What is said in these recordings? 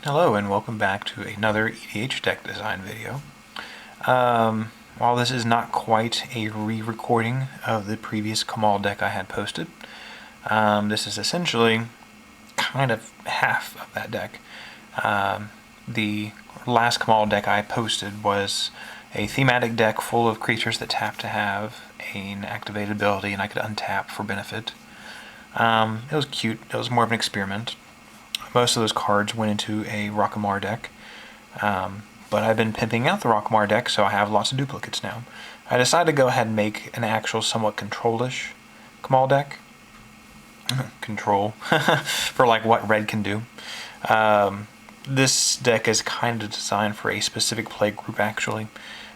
Hello and welcome back to another EDH deck design video. While this is not quite a re-recording of the previous Kamahl deck I had posted, this is essentially kind of half of that deck. The last Kamahl deck I posted was a thematic deck full of creatures that tap to have an activated ability and I could untap for benefit. It was cute, it was more of an experiment. Most of those cards went into a Kamahl deck, but I've been pimping out the Kamahl deck, so I have lots of duplicates now. I decided to go ahead and make an actual somewhat control-ish Kamahl deck. Control, for like what red can do. This deck is kind of designed for a specific play group, actually,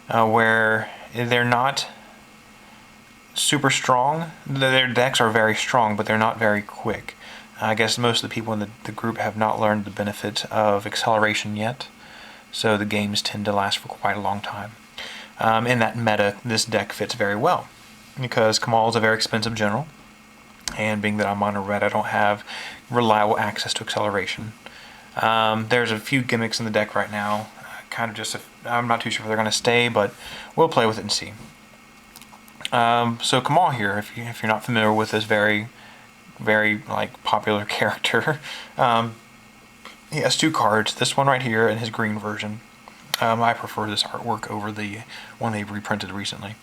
where they're not super strong. Their decks are very strong, but they're not very quick. I guess most of the people in the group have not learned the benefit of acceleration yet, so the games tend to last for quite a long time. In that meta, this deck fits very well, because Kamahl is a very expensive general, and being that I'm mono red, I don't have reliable access to acceleration. There's a few gimmicks in the deck right now, I'm not too sure if they're going to stay, but we'll play with it and see. So Kamahl here, if you're not familiar with this very like popular character. He has two cards, this one right here and his green version. I prefer this artwork over the one they've reprinted recently.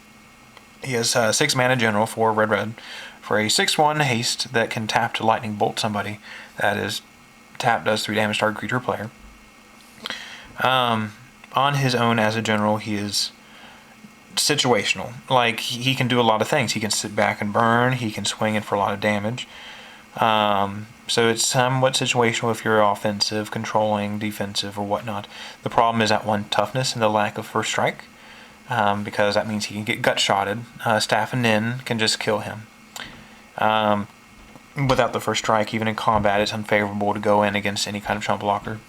He has 6 mana general for red for a 6/1 haste that can tap to lightning bolt somebody. That is, tap does 3 damage to target creature player. On his own as a general, he is situational. Like, he can do a lot of things. He can sit back and burn, he can swing in for a lot of damage. So it's somewhat situational if you're offensive, controlling, defensive, or whatnot. The problem is that one, toughness and the lack of first strike, because that means he can get gut-shotted. Staff and Nin can just kill him. Without the first strike, even in combat, it's unfavorable to go in against any kind of chump blocker.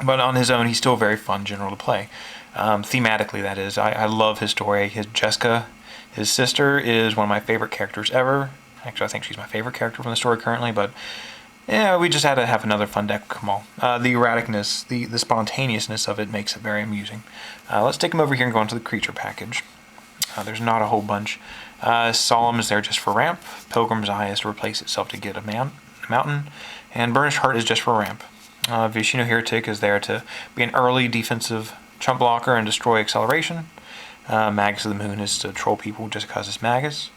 But on his own, he's still a very fun general to play. Thematically, that is. I love his story. His Jessica, his sister, is one of my favorite characters ever. Actually, I think she's my favorite character from the story currently, but yeah, we just had to have another fun deck with Kamahl. The erraticness, the spontaneousness of it makes it very amusing. Let's take him over here and go into the creature package. There's not a whole bunch. Solemn is there just for ramp. Pilgrim's Eye is to replace itself to get a mountain. And Burnished Heart is just for ramp. Vishnu Heretic is there to be an early defensive chump blocker and destroy acceleration. Magus of the Moon is to troll people just because it's Magus.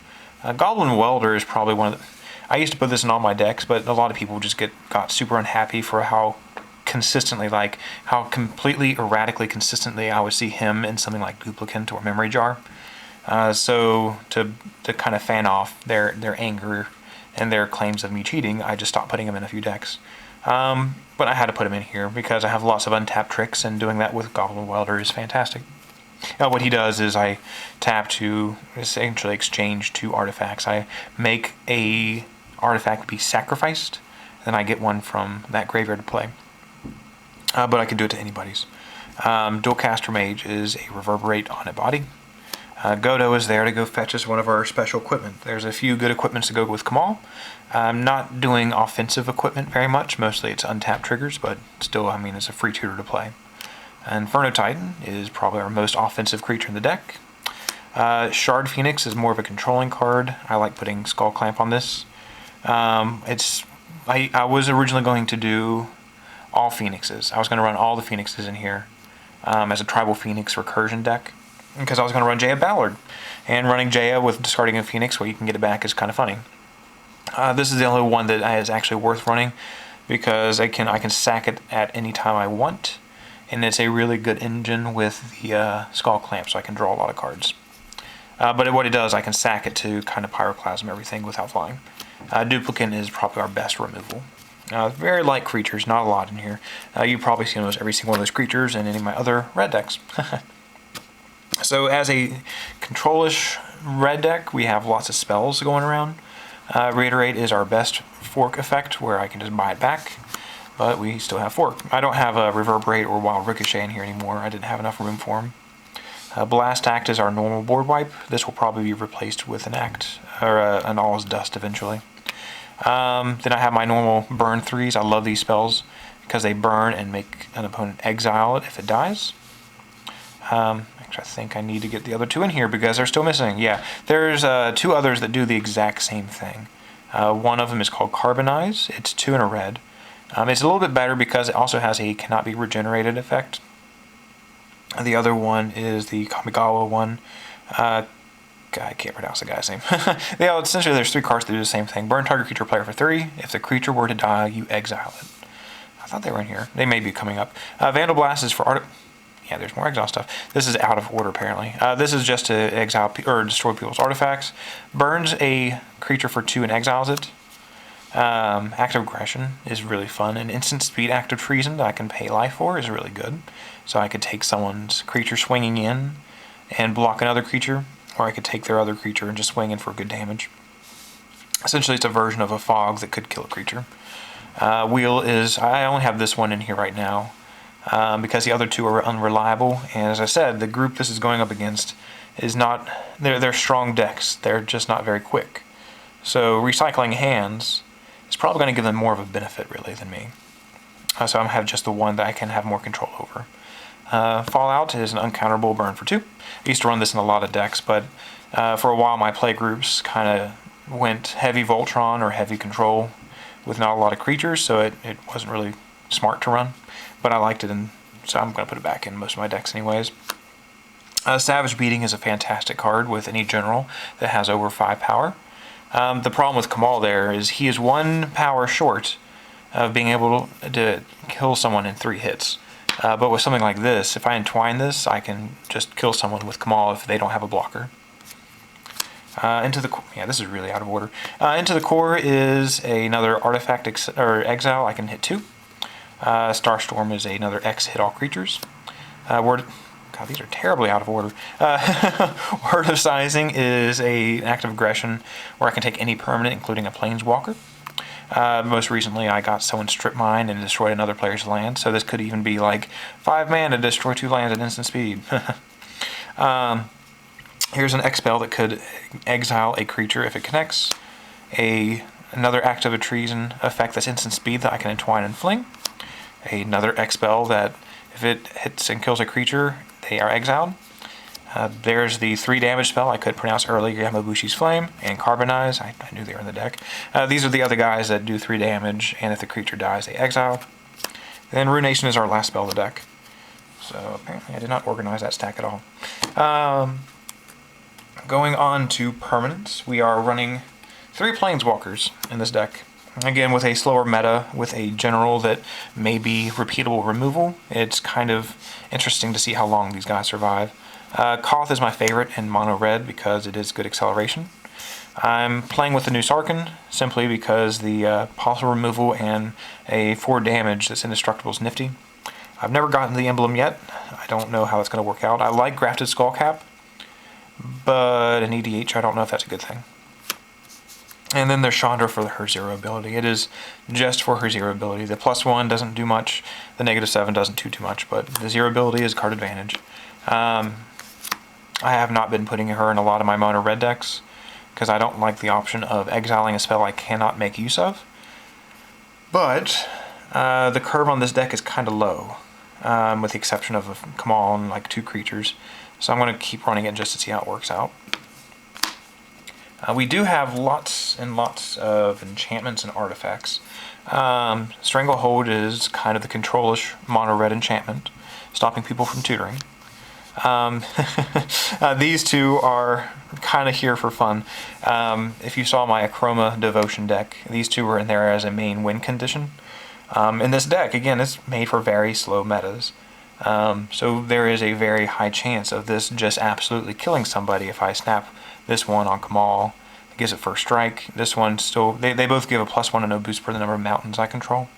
Goblin Welder is probably one of the... I used to put this in all my decks, but a lot of people just got super unhappy for how consistently, like, how completely erratically consistently I would see him in something like Duplicant or Memory Jar. So to kind of fan off their anger and their claims of me cheating, I just stopped putting him in a few decks. But I had to put him in here because I have lots of untapped tricks, and doing that with Goblin Welder is fantastic. What he does is I tap to essentially exchange 2 artifacts. I make a artifact be sacrificed, then I get one from that graveyard to play. But I can do it to anybody's. Dualcaster Mage is a reverberate on a body. Godo is there to go fetch us one of our special equipment. There's a few good equipments to go with Kamahl. I'm not doing offensive equipment very much. Mostly it's untapped triggers, but still, I mean, it's a free tutor to play. Inferno Titan is probably our most offensive creature in the deck. Shard Phoenix is more of a controlling card. I like putting Skull Clamp on this. I was originally going to do all Phoenixes. I was going to run all the Phoenixes in here as a Tribal Phoenix Recursion deck, because I was going to run Jaya Ballard. And running Jaya with discarding a Phoenix where you can get it back is kind of funny. This is the only one that is actually worth running, because I can sack it at any time I want. And it's a really good engine with the Skull Clamp, so I can draw a lot of cards. But what it does, I can sack it to kind of Pyroclasm everything without flying. Duplicant is probably our best removal. Very light creatures, not a lot in here. You probably see almost every single one of those creatures in any of my other red decks. So as a control-ish red deck, we have lots of spells going around. Reiterate is our best fork effect, where I can just buy it back. But we still have fork. I don't have a Reverberate or Wild Ricochet in here anymore. I didn't have enough room for them. Blast Act is our normal board wipe. This will probably be replaced with an Act, or an All is Dust eventually. Then I have my normal burn 3s. I love these spells. because they burn and make an opponent exile it if it dies. Actually, I think I need to get the other 2 in here because they're still missing. Yeah, there's 2 others that do the exact same thing. One of them is called Carbonize. It's 2 and a red. It's a little bit better because it also has a cannot be regenerated effect. The other one is the Kamigawa one. I can't pronounce the guy's name. Yeah, essentially there's 3 cards that do the same thing. Burn target creature player for 3. If the creature were to die, you exile it. I thought they were in here. They may be coming up. Vandal Blast is for art. Yeah, there's more exile stuff. This is out of order, apparently. This is just to exile or destroy people's artifacts. Burns a creature for 2 and exiles it. Active Aggression is really fun. An instant speed active treason that I can pay life for is really good. So I could take someone's creature swinging in and block another creature, or I could take their other creature and just swing in for good damage. Essentially, it's a version of a fog that could kill a creature. Wheel is, I only have this one in here right now because the other 2 are unreliable. And as I said, the group this is going up against is not, they're strong decks. They're just not very quick. So recycling hands is probably going to give them more of a benefit, really, than me. So I'm going to have just the one that I can have more control over. Fallout is an uncounterable burn for 2. I used to run this in a lot of decks, but for a while my play groups kind of went heavy Voltron or heavy control with not a lot of creatures, so it wasn't really smart to run. But I liked it, and so I'm going to put it back in most of my decks anyways. Savage Beating is a fantastic card with any general that has over 5 power. The problem with Kamahl there is he is 1 power short of being able to kill someone in 3 hits. But with something like this, if I entwine this, I can just kill someone with Kamahl if they don't have a blocker. This is really out of order. Into the Core is another artifact exile. I can hit 2. Starstorm is another X hit all creatures. God, these are terribly out of order. Word of Sizing is an active aggression where I can take any permanent, including a planeswalker. Most recently, I got someone strip mine and destroyed another player's land, so this could even be like 5 mana to destroy 2 lands at instant speed. Here's an X-Spell that could exile a creature if it connects. Another active treason effect that's instant speed that I can entwine and fling. Another X-Spell that if it hits and kills a creature, they are exiled. There's the 3 damage spell I could pronounce earlier, Yamabushi's Flame, and Carbonize. I knew they were in the deck. These are the other guys that do 3 damage, and if the creature dies, they exile. Then Ruination is our last spell of the deck. So apparently I did not organize that stack at all. Going on to permanents, we are running 3 Planeswalkers in this deck. Again, with a slower meta, with a general that may be repeatable removal, it's kind of interesting to see how long these guys survive. Koth is my favorite in mono red because it is good acceleration. I'm playing with the new Sarkhan simply because the possible removal and a 4 damage that's indestructible is nifty. I've never gotten the emblem yet. I don't know how that's going to work out. I like Grafted Skullcap, but an EDH, I don't know if that's a good thing. And then there's Chandra for her 0 ability. It is just for her 0 ability. The +1 doesn't do much. The -7 doesn't do too much, but the 0 ability is card advantage. I have not been putting her in a lot of my mono red decks because I don't like the option of exiling a spell I cannot make use of. But the curve on this deck is kind of low, with the exception of Kamahl and like 2 creatures. So I'm going to keep running it just to see how it works out. We do have lots and lots of enchantments and artifacts. Stranglehold is kind of the control-ish mono-red enchantment, stopping people from tutoring. These 2 are kind of here for fun. If you saw my Achroma Devotion deck, these 2 were in there as a main win condition. In this deck, again, it's made for very slow metas. So there is a very high chance of this just absolutely killing somebody if I snap this one on Kamahl. It gives it first strike. This one still, they both give a +1 and no boost per the number of mountains I control.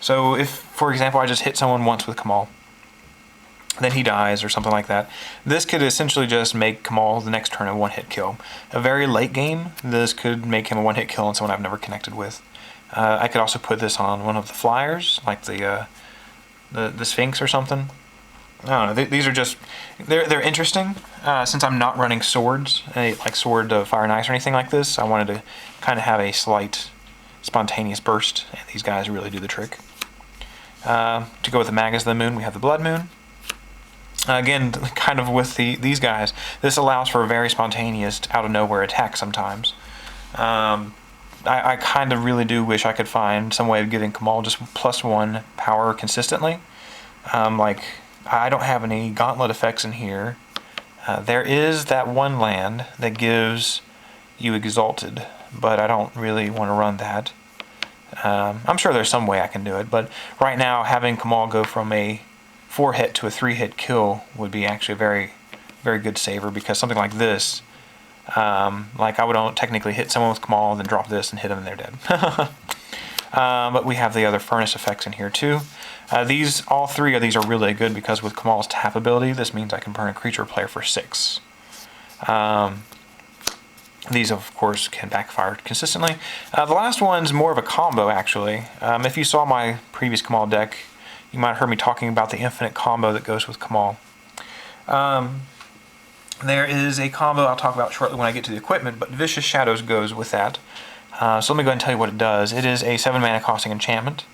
So if, for example, I just hit someone once with Kamahl, then he dies or something like that, this could essentially just make Kamahl the next turn a 1-hit kill. A very late game, this could make him a 1-hit kill on someone I've never connected with. I could also put this on one of the flyers, like the Sphinx or something. I don't know. These are just they're interesting. Since I'm not running swords, like Sword of Fire and Ice or anything like this, I wanted to kind of have a slight spontaneous burst, and these guys really do the trick. To go with the Magus of the Moon, we have the Blood Moon. Again, kind of with these guys, this allows for a very spontaneous, out-of-nowhere attack sometimes. I kind of really do wish I could find some way of giving Kamahl just +1 power consistently. Like, I don't have any gauntlet effects in here. There is that one land that gives you Exalted, but I don't really want to run that. I'm sure there's some way I can do it, but right now having Kamahl go from a 4-hit to a 3-hit kill would be actually a very, very good saver, because something like this, like I would technically hit someone with Kamahl, then drop this and hit them and they're dead. But we have the other furnace effects in here too. All three of these are really good because with Kamahl's tap ability, this means I can burn a creature player for 6. These, of course, can backfire consistently. The last one's more of a combo, actually. If you saw my previous Kamahl deck, you might have heard me talking about the infinite combo that goes with Kamahl. There is a combo I'll talk about shortly when I get to the equipment, but Vicious Shadows goes with that. So let me go ahead and tell you what it does. It is a 7 mana costing enchantment.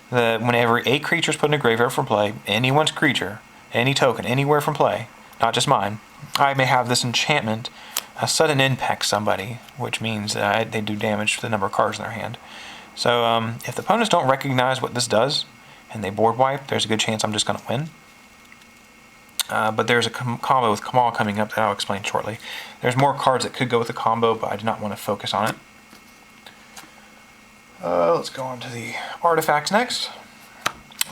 Whenever a creature is put in a graveyard from play, anyone's creature, any token, anywhere from play, not just mine, I may have this enchantment sudden impact somebody, which means they do damage to the number of cards in their hand. So if the opponents don't recognize what this does, and they board wipe, there's a good chance I'm just going to win. But there's a combo with Kamahl coming up that I'll explain shortly. There's more cards that could go with the combo, but I do not want to focus on it. Let's go on to the artifacts next.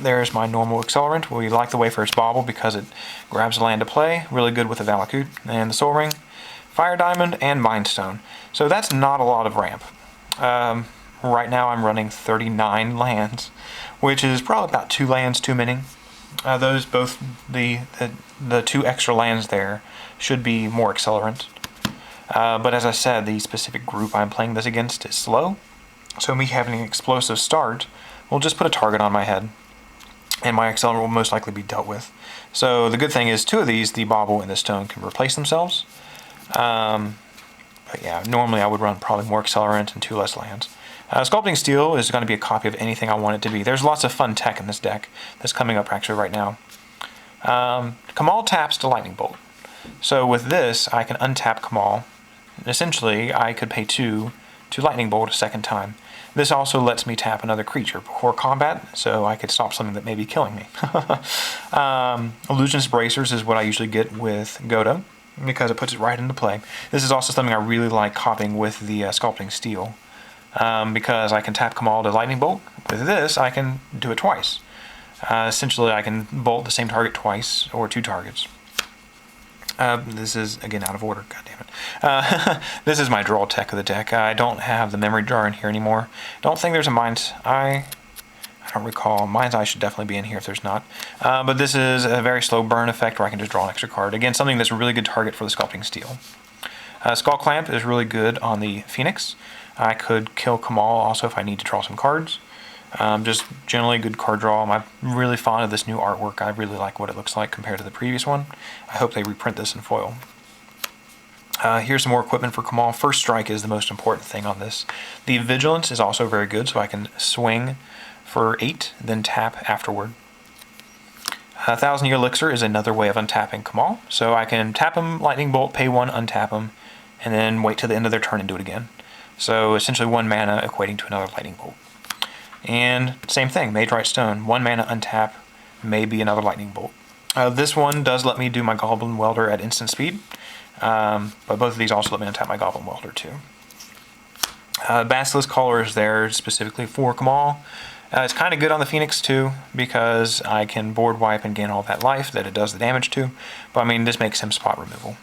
There's my normal accelerant. We like the Wayfarer's Bauble because it grabs the land to play. Really good with the Valakut and the Soul Ring, Fire Diamond, and Mind Stone. So that's not a lot of ramp. Right now I'm running 39 lands, which is probably about 2 lands too many. Both the 2 extra lands there should be more accelerant. But as I said, the specific group I'm playing this against is slow. So me having an explosive start will just put a target on my head, and my accelerant will most likely be dealt with. So the good thing is 2 of these, the Bauble and the Stone, can replace themselves. But yeah, normally I would run probably more accelerant and 2 less lands. Sculpting Steel is going to be a copy of anything I want it to be. There's lots of fun tech in this deck that's coming up actually right now. Kamahl taps to Lightning Bolt. So with this, I can untap Kamahl. Essentially, I could pay 2 to Lightning Bolt a second time. This also lets me tap another creature before combat, so I could stop something that may be killing me. Illusionist Bracers is what I usually get with Godo, because it puts it right into play. This is also something I really like copying with the Sculpting Steel. Because I can tap Kamahl to Lightning Bolt. With this, I can do it twice. Essentially, I can bolt the same target twice, or 2 targets. This is, again, out of order. God damn it. This is my draw tech of the deck. I don't have the memory jar in here anymore. Don't think there's a Mind's Eye. I don't recall. Mind's Eye should definitely be in here if there's not. But this is a very slow burn effect where I can just draw an extra card. Again, something that's a really good target for the Sculpting Steel. Skull Clamp is really good on the Phoenix. I could kill Kamahl also if I need to draw some cards. Just generally good card draw. I'm really fond of this new artwork. I really like what it looks like compared to the previous one. I hope they reprint this in foil. Here's some more equipment for Kamahl. First Strike is the most important thing on this. The Vigilance is also very good, so I can swing for 8, then tap afterward. 1,000-Year Elixir is another way of untapping Kamahl. So I can tap him, Lightning Bolt, pay 1, untap him, and then wait till the end of their turn and do it again. So essentially 1 mana equating to another Lightning Bolt. And same thing, Magerite Stone, 1 mana untap, maybe another Lightning Bolt. This one does let me do my Goblin Welder at instant speed, but both of these also let me untap my Goblin Welder too. Basilisk Caller is there specifically for Kamahl. It's kind of good on the Phoenix too, because I can board wipe and gain all that life that it does the damage to, but I mean this makes him spot removal.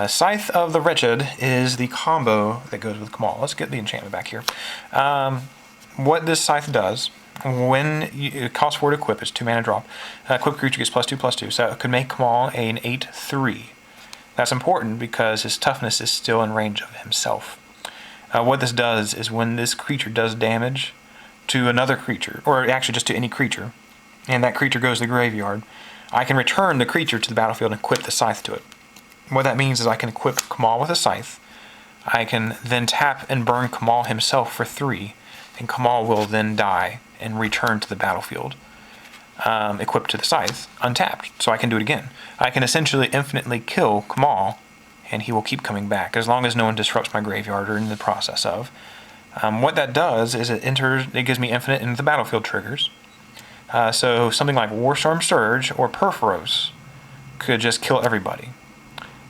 Scythe of the Wretched is the combo that goes with Kamahl. Let's get the enchantment back here. What this Scythe does, it costs 4 to equip, it's 2 mana drop. Equip creature gets +2/+2, so it could make Kamahl an 8/3. That's important because his toughness is still in range of himself. What this does is when this creature does damage to another creature, or actually just to any creature, and that creature goes to the graveyard, I can return the creature to the battlefield and equip the Scythe to it. What that means is I can equip Kamahl with a Scythe, I can then tap and burn Kamahl himself for 3, and Kamahl will then die and return to the battlefield, equipped to the scythe, untapped. So I can do it again. I can essentially infinitely kill Kamahl, and he will keep coming back as long as no one disrupts my graveyard or in the process of. What that does is it gives me infinite into the battlefield triggers. So something like Warstorm Surge or Perforos could just kill everybody.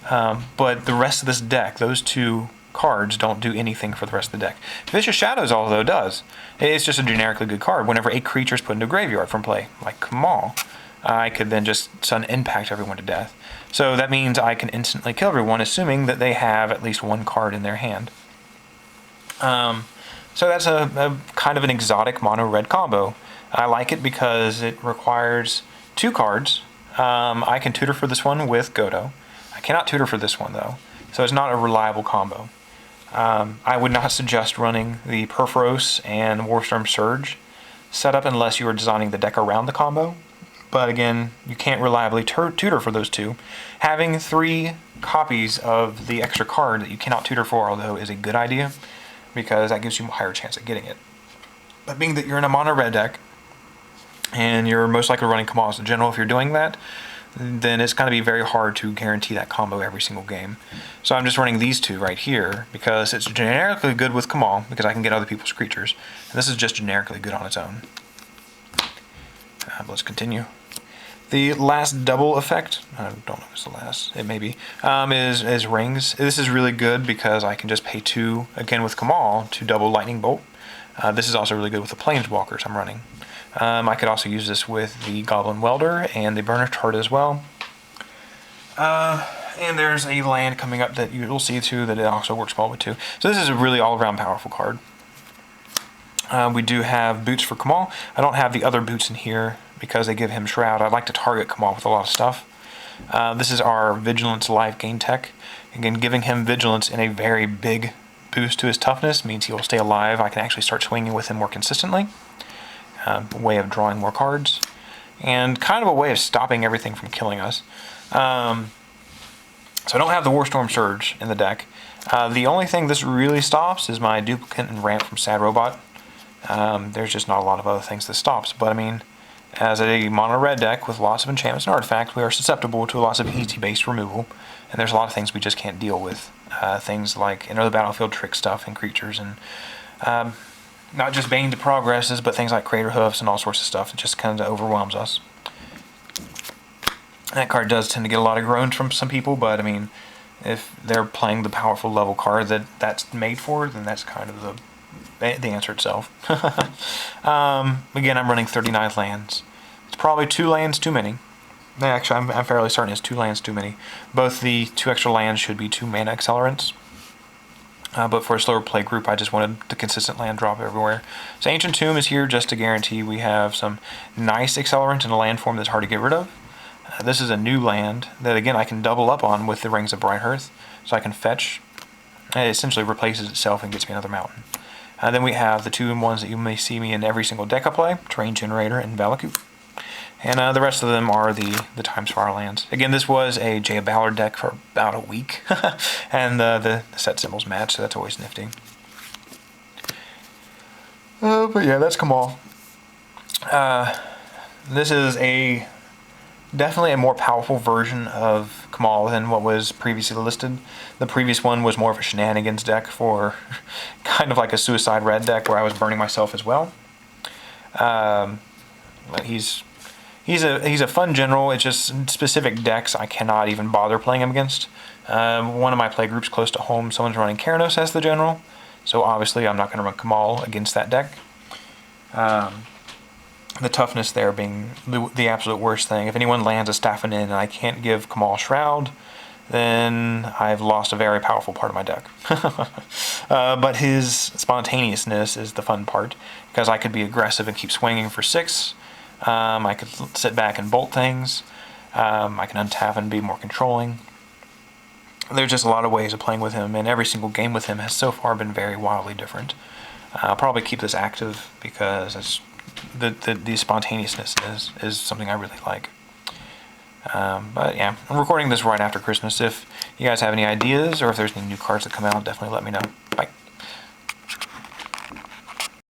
But the rest of this deck, those two cards don't do anything for the rest of the deck. Vicious Shadows, although, does. It's just a generically good card. Whenever a creature is put into a graveyard from play, like Kamahl, I could then just sudden impact everyone to death. So that means I can instantly kill everyone, assuming that they have at least one card in their hand. So that's a kind of an exotic mono-red combo. I like it because it requires 2 cards. I can tutor for this one with Godo. I cannot tutor for this one, though, so it's not a reliable combo. I would not suggest running the Perforos and Warstorm Surge setup unless you are designing the deck around the combo. But again, you can't reliably tutor for those two. Having 3 copies of the extra card that you cannot tutor for, although, is a good idea, because that gives you a higher chance of getting it. But being that you're in a mono red deck, and you're most likely running Kamahl as a general, if you're doing that, then it's going to be very hard to guarantee that combo every single game. So I'm just running these 2 right here, because it's generically good with Kamahl, because I can get other people's creatures. And this is just generically good on its own. Let's continue. The last double effect, I don't know if it's the last, it may be, is Rings. This is really good because I can just pay 2, again with Kamahl, to double Lightning Bolt. This is also really good with the Planeswalkers I'm running. I could also use this with the Goblin Welder and the Burnished Heart as well. And there's a land coming up that you'll see too that it also works well with too. So this is a really all-around powerful card. We do have boots for Kamahl. I don't have the other boots in here because they give him Shroud. I'd like to target Kamahl with a lot of stuff. This is our Vigilance Life Gain Tech. Again, giving him Vigilance in a very big boost to his toughness means he will stay alive. I can actually start swinging with him more consistently. A way of drawing more cards. And kind of a way of stopping everything from killing us. So I don't have the Warstorm Surge in the deck. The only thing this really stops is my Duplicate and Ramp from Sad Robot. There's just not a lot of other things this stops. But I mean, as a mono red deck with lots of enchantments and artifacts, we are susceptible to lots of easy-based removal. And there's a lot of things we just can't deal with. Things like enter the battlefield trick stuff and creatures and not just Bane to Progresses, but things like Crater Hoofs and all sorts of stuff. It just kind of overwhelms us. That card does tend to get a lot of groans from some people, but I mean, if they're playing the powerful level card that's made for, then that's kind of the answer itself. Again, I'm running 39 lands. It's probably 2 lands too many. Actually, I'm fairly certain it's 2 lands too many. Both the 2 extra lands should be 2 mana accelerants. But for a slower play group, I just wanted the consistent land drop everywhere. So Ancient Tomb is here just to guarantee we have some nice accelerant in a land form that's hard to get rid of. This is a new land that, again, I can double up on with the Rings of Brighthearth. So I can fetch. It essentially replaces itself and gets me another mountain. Then we have the 2 ones that you may see me in every single deck I play, Terrain Generator and Valakut. And the rest of them are the Timespire lands. Again, this was a Jay Ballard deck for about a week. And the set symbols match, so that's always nifty. But yeah, that's Kamahl. This is definitely a more powerful version of Kamahl than what was previously listed. The previous one was more of a shenanigans deck for kind of like a suicide red deck where I was burning myself as well. But he's a fun general. It's just specific decks I cannot even bother playing him against. One of my play groups close to home, someone's running Keranos as the general, so obviously I'm not going to run Kamahl against that deck. The toughness there being the absolute worst thing. If anyone lands a Staffin in and I can't give Kamahl Shroud, then I've lost a very powerful part of my deck. But his spontaneousness is the fun part, because I could be aggressive and keep swinging for 6. I could sit back and bolt things. I can untap and be more controlling. There's just a lot of ways of playing with him, and every single game with him has so far been very wildly different. I'll probably keep this active because it's the spontaneousness is something I really like. But yeah, I'm recording this right after Christmas. If you guys have any ideas or if there's any new cards that come out, definitely let me know.